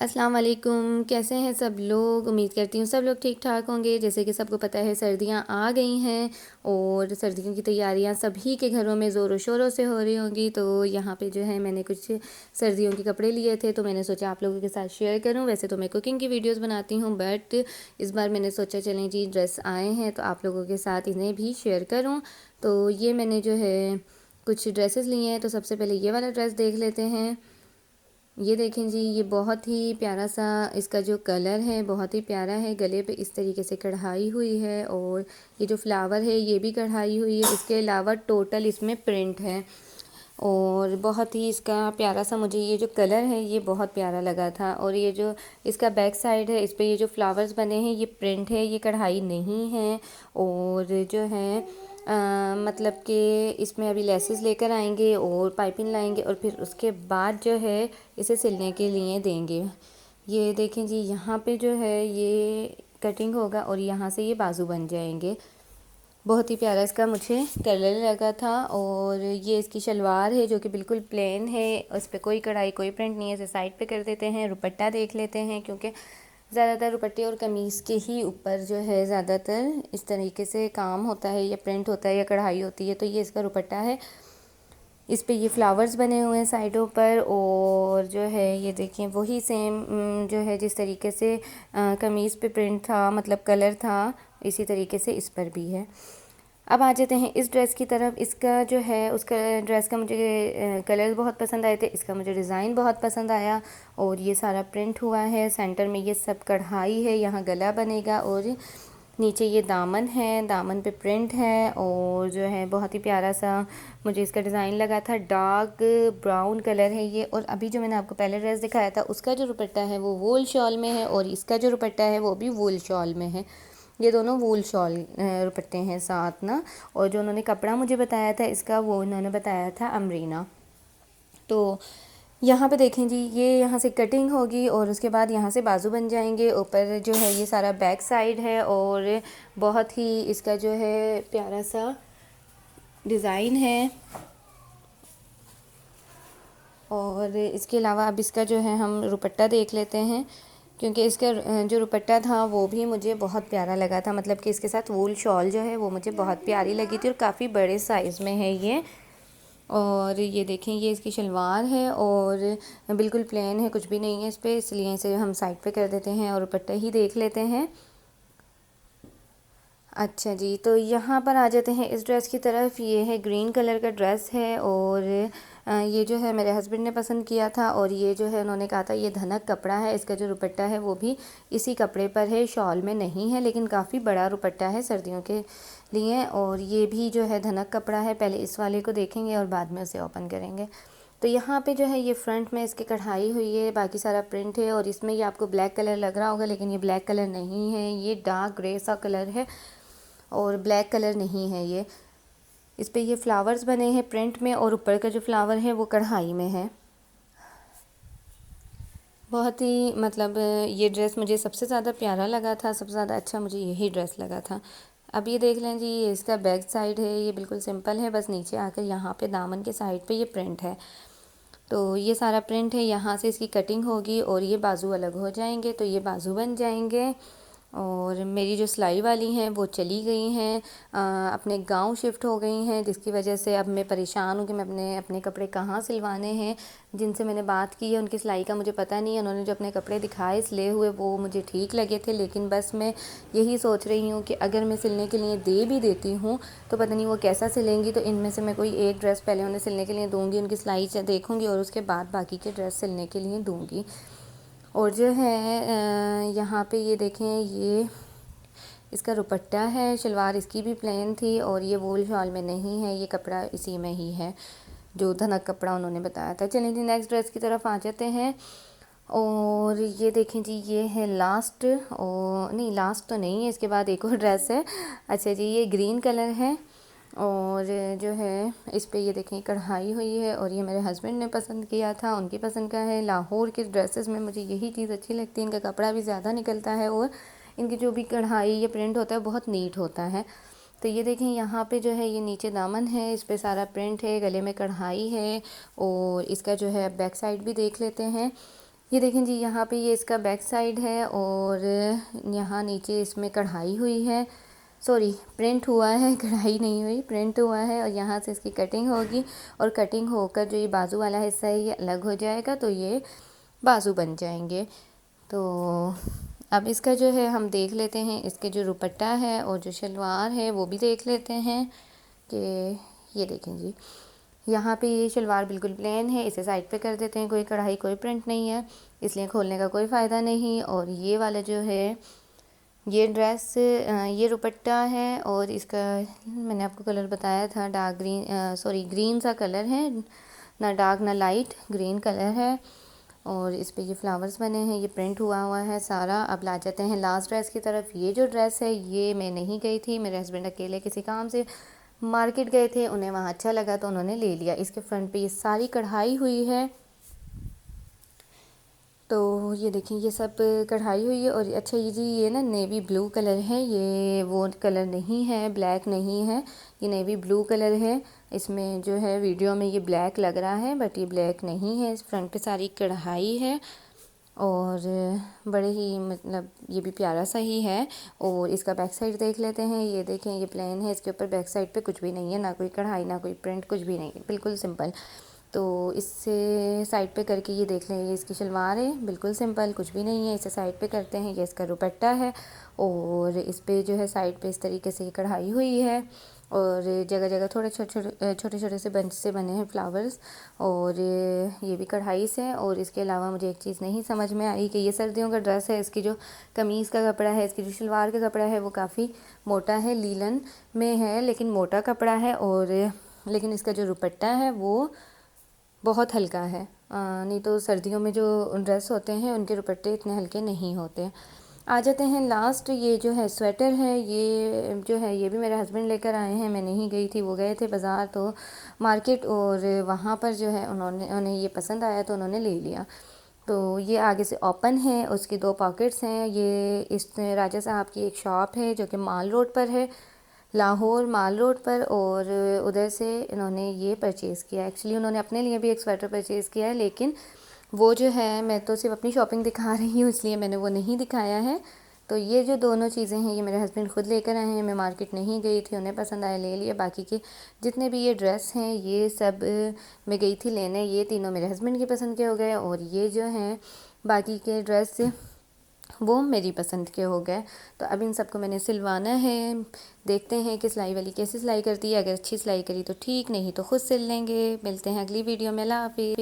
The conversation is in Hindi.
अस्सलाम वालेकुम। कैसे हैं सब लोग? उम्मीद करती हूँ सब लोग ठीक ठाक होंगे। जैसे कि सबको पता है सर्दियाँ आ गई हैं और सर्दियों की तैयारियाँ सभी के घरों में ज़ोरों शोरों से हो रही होंगी। तो यहाँ पे जो है मैंने कुछ सर्दियों के कपड़े लिए थे, तो मैंने सोचा आप लोगों के साथ शेयर करूँ। वैसे तो मैं कुकिंग की वीडियोज़ बनाती हूँ, बट इस बार मैंने सोचा चलें जी ड्रेस आए हैं तो आप लोगों के साथ इन्हें भी शेयर करूँ। तो ये मैंने जो है कुछ ड्रेसेस लिए हैं। तो सबसे पहले ये वाला ड्रेस देख लेते हैं। ये देखें जी, ये बहुत ही प्यारा सा इसका जो कलर है बहुत ही प्यारा है। गले पे इस तरीके से कढ़ाई हुई है और ये जो फ्लावर है ये भी कढ़ाई हुई है। इसके अलावा टोटल इसमें प्रिंट है और बहुत ही इसका प्यारा सा, मुझे ये जो कलर है ये बहुत प्यारा लगा था। और ये जो इसका बैक साइड है इस पे ये जो फ्लावर्स बने हैं ये प्रिंट है, ये कढ़ाई नहीं है। और जो है मतलब कि इसमें अभी लेसेस लेकर आएंगे और पाइपिंग लाएंगे और फिर उसके बाद जो है इसे सिलने के लिए देंगे। ये देखें जी, यहाँ पे जो है ये कटिंग होगा और यहाँ से ये बाजू बन जाएंगे। बहुत ही प्यारा इसका मुझे कलर लगा था। और ये इसकी शलवार है जो कि बिल्कुल प्लेन है, उस पर कोई कढ़ाई कोई प्रिंट नहीं है। इसे साइड पे कर देते हैं। दुपट्टा देख लेते हैं, क्योंकि ज़्यादातर दुपट्टे और कमीज़ के ही ऊपर जो है ज़्यादातर इस तरीके से काम होता है या प्रिंट होता है या कढ़ाई होती है। तो ये इसका दुपट्टा है, इस पे ये फ्लावर्स बने हुए हैं साइडों पर। और जो है ये देखें वही सेम जो है जिस तरीके से कमीज़ पे प्रिंट था, मतलब कलर था, इसी तरीके से इस पर भी है। अब आ जाते हैं इस ड्रेस की तरफ। इसका जो है उसका ड्रेस का मुझे कलर बहुत पसंद आए थे, इसका मुझे डिज़ाइन बहुत पसंद आया। और ये सारा प्रिंट हुआ है, सेंटर में ये सब कढ़ाई है, यहाँ गला बनेगा और नीचे ये दामन है, दामन पे प्रिंट है। और जो है बहुत ही प्यारा सा मुझे इसका डिज़ाइन लगा था। डार्क ब्राउन कलर है ये। और अभी जो मैंने आपको पहले ड्रेस दिखाया था उसका जो दुपट्टा है वो वूल शॉल में है और इसका जो दुपट्टा है वो भी वूल शॉल में है। ये दोनों वूल शॉल दुपट्टे हैं साथ ना। और जो उन्होंने कपड़ा मुझे बताया था इसका, वो उन्होंने बताया था अमरीना। तो यहाँ पे देखें जी, ये यहाँ से कटिंग होगी और उसके बाद यहाँ से बाजू बन जाएंगे। ऊपर जो है ये सारा बैक साइड है और बहुत ही इसका जो है प्यारा सा डिज़ाइन है। और इसके अलावा अब इसका जो है हम दुपट्टा देख लेते हैं, क्योंकि इसका जो दुपट्टा था वो भी मुझे बहुत प्यारा लगा था। मतलब कि इसके साथ वूल शॉल जो है वो मुझे बहुत प्यारी लगी थी और काफ़ी बड़े साइज़ में है ये। और ये देखें ये इसकी शलवार है और बिल्कुल प्लेन है, कुछ भी नहीं है इस पर, इसलिए इसे हम साइड पे कर देते हैं और दुपट्टा ही देख लेते हैं। अच्छा जी, तो यहाँ पर आ जाते हैं इस ड्रेस की तरफ। ये है ग्रीन कलर का ड्रेस है और ये जो है मेरे हस्बैंड ने पसंद किया था। और ये जो है उन्होंने कहा था ये धनक कपड़ा है, इसका जो दुपट्टा है वो भी इसी कपड़े पर है, शॉल में नहीं है, लेकिन काफ़ी बड़ा दुपट्टा है सर्दियों के लिए। और ये भी जो है धनक कपड़ा है। पहले इस वाले को देखेंगे और बाद में उसे ओपन करेंगे। तो यहाँ पे जो है ये फ्रंट में इसके कढ़ाई हुई है, बाकी सारा प्रिंट है। और इसमें ये आपको ब्लैक कलर लग रहा होगा, लेकिन ये ब्लैक कलर नहीं है, ये डार्क ग्रे सा कलर है और ब्लैक कलर नहीं है ये। इस पे ये फ्लावर्स बने हैं प्रिंट में और ऊपर का जो फ्लावर है वो कढ़ाई में है। बहुत ही मतलब ये ड्रेस मुझे सबसे ज़्यादा प्यारा लगा था, सबसे ज़्यादा अच्छा मुझे यही ड्रेस लगा था। अब ये देख लें जी, ये इसका बैक साइड है, ये बिल्कुल सिंपल है, बस नीचे आकर यहाँ पे दामन के साइड पे ये प्रिंट है। तो ये सारा प्रिंट है, यहाँ से इसकी कटिंग होगी और ये बाजू अलग हो जाएंगे, तो ये बाजू बन जाएंगे। और मेरी जो सिलाई वाली हैं वो चली गई हैं, अपने गांव शिफ्ट हो गई हैं, जिसकी वजह से अब मैं परेशान हूँ कि मैं अपने अपने कपड़े कहाँ सिलवाने हैं। जिनसे मैंने बात की है उनकी सिलाई का मुझे पता नहीं है, उन्होंने जो अपने कपड़े दिखाए सिले हुए वो मुझे ठीक लगे थे, लेकिन बस मैं यही सोच रही हूँ कि अगर मैं सिलने के लिए दे भी देती हूँ तो पता नहीं वो कैसा सिलेंगी। तो इनमें से मैं कोई एक ड्रेस पहले उन्हें सिलने के लिए दूँगी, उनकी सिलाई देखूँगी और उसके बाद बाकी के ड्रेस सिलने के लिए दूँगी। और जो है यहाँ पे ये देखें, ये इसका दुपट्टा है, शलवार इसकी भी प्लेन थी और ये वूल शॉल में नहीं है, ये कपड़ा इसी में ही है जो धनक कपड़ा उन्होंने बताया था। चलिए जी नेक्स्ट ड्रेस की तरफ आ जाते हैं। और ये देखें जी, ये है लास्ट, और नहीं लास्ट तो नहीं है, इसके बाद एक और ड्रेस है। अच्छा जी, ये ग्रीन कलर है और जो है इस पे ये देखें कढ़ाई हुई है और ये मेरे हस्बैंड ने पसंद किया था, उनकी पसंद का है। लाहौर के ड्रेसेस में मुझे यही चीज़ अच्छी लगती है, इनका कपड़ा भी ज़्यादा निकलता है और इनकी जो भी कढ़ाई या प्रिंट होता है बहुत नीट होता है। तो ये देखें यहाँ पे जो है ये नीचे दामन है, इस पे सारा प्रिंट है, गले में कढ़ाई है। और इसका जो है बैक साइड भी देख लेते हैं। ये देखें जी, यहाँ पे ये इसका बैक साइड है और यहाँ नीचे इसमें कढ़ाई हुई है, सॉरी प्रिंट हुआ है, कढ़ाई नहीं हुई, प्रिंट हुआ है। और यहाँ से इसकी कटिंग होगी और कटिंग होकर जो ये बाजू वाला हिस्सा है ये अलग हो जाएगा, तो ये बाजू बन जाएंगे। तो अब इसका जो है हम देख लेते हैं, इसके जो दुपट्टा है और जो शलवार है वो भी देख लेते हैं कि ये देखें जी, यहाँ पे ये शलवार बिल्कुल प्लेन है। इसे साइड पे कर देते हैं, कोई कढ़ाई कोई प्रिंट नहीं है, इसलिए खोलने का कोई फ़ायदा नहीं। और ये वाला जो है ये ड्रेस, ये दुपट्टा है और इसका मैंने आपको कलर बताया था, डार्क ग्रीन, सॉरी ग्रीन सा कलर है, ना डार्क ना लाइट ग्रीन कलर है। और इस पे ये फ्लावर्स बने हैं, ये प्रिंट हुआ है सारा। अब ला जाते हैं लास्ट ड्रेस की तरफ। ये जो ड्रेस है ये मैं नहीं गई थी, मेरे हस्बैंड अकेले किसी काम से मार्केट गए थे, उन्हें वहाँ अच्छा लगा तो उन्होंने ले लिया। इसके फ्रंट पे ये सारी कढ़ाई हुई है, तो ये देखें ये सब कढ़ाई हुई है। और अच्छा ये जी, ये ना नेवी ब्लू कलर है, ये वो कलर नहीं है, ब्लैक नहीं है, ये नेवी ब्लू कलर है। इसमें जो है वीडियो में ये ब्लैक लग रहा है बट ये ब्लैक नहीं है। इस फ्रंट पे सारी कढ़ाई है और बड़े ही मतलब ये भी प्यारा सा ही है। और इसका बैक साइड देख लेते हैं, ये देखें ये प्लेन है, इसके ऊपर बैक साइड पे कुछ भी नहीं है, ना कोई कढ़ाई ना कोई प्रिंट, कुछ भी नहीं है, बिल्कुल सिंपल। तो इससे साइड पे करके ये देख लें, ये इसकी शलवार है, बिल्कुल सिंपल, कुछ भी नहीं है। इसे साइड पे करते हैं, ये इसका दुपट्टा है और इस पे जो है साइड पे इस तरीके से ये कढ़ाई हुई है और जगह जगह थोड़े छोटे छोटे से बंच से बने हैं फ्लावर्स। और ये भी कढ़ाई से। और इसके अलावा मुझे एक चीज़ नहीं समझ में आई कि ये सर्दियों का ड्रेस है, इसकी जो कमीज़ का कपड़ा है, इसकी जो शलवार का कपड़ा है वो काफ़ी मोटा है, लीलन में है लेकिन मोटा कपड़ा है। और लेकिन इसका जो दुपट्टा है वो बहुत हल्का है। नहीं तो सर्दियों में जो ड्रेस होते हैं उनके दुपट्टे इतने हल्के नहीं होते। आ जाते हैं लास्ट, ये जो है स्वेटर है, ये जो है ये भी मेरे हस्बैंड लेकर आए हैं, मैं नहीं गई थी, वो गए थे बाज़ार तो मार्केट, और वहाँ पर जो है उन्हें ये पसंद आया तो उन्होंने ले लिया। तो ये आगे से ओपन है, उसकी 2 पॉकेट्स हैं। ये इस राजा साहब की एक शॉप है जो कि माल रोड पर है, लाहौर माल रोड पर। और उधर से इन्होंने ये परचेज़ किया। एक्चुअली उन्होंने अपने लिए भी एक स्वेटर परचेज़ किया है, लेकिन वो जो है, मैं तो सिर्फ अपनी शॉपिंग दिखा रही हूँ इसलिए मैंने वो नहीं दिखाया है। तो ये जो दोनों चीज़ें हैं ये मेरे हस्बैंड खुद लेकर आए हैं, मैं मार्केट नहीं गई थी, उन्हें पसंद आया ले लिया। बाकी के जितने भी ये ड्रेस हैं ये सब मैं गई थी लेने, ये तीनों मेरे हस्बैंड की पसंद के हो गए। और ये जो हैं बाकी के ड्रेस वो मेरी पसंद के हो गए। तो अब इन सबको मैंने सिलवाना है, देखते हैं कि सिलाई वाली कैसे सिलाई करती है। अगर अच्छी सिलाई करी तो ठीक, नहीं तो खुद सिल लेंगे। मिलते हैं अगली वीडियो में, अल्लाह हाफिज़।